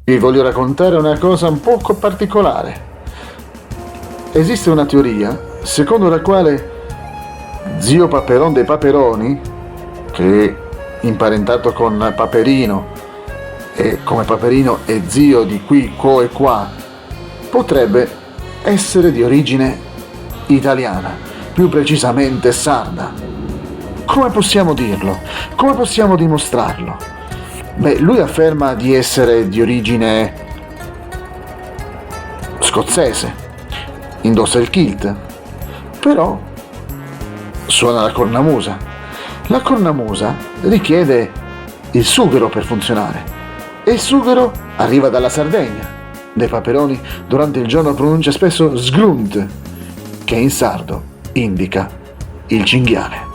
Vi voglio raccontare una cosa un poco particolare. Esiste una teoria secondo la quale zio Paperon dei Paperoni, che è imparentato con Paperino e come Paperino è zio di qui, qua e qua, potrebbe essere di origine italiana, più precisamente sarda. Come possiamo dirlo? Come possiamo dimostrarlo? Beh, lui afferma di essere di origine scozzese, indossa il kilt, però suona la cornamusa. La cornamusa richiede il sughero per funzionare e il sughero arriva dalla Sardegna. Dei Paperoni durante il giorno pronuncia spesso sgrunt, che in sardo indica il cinghiale.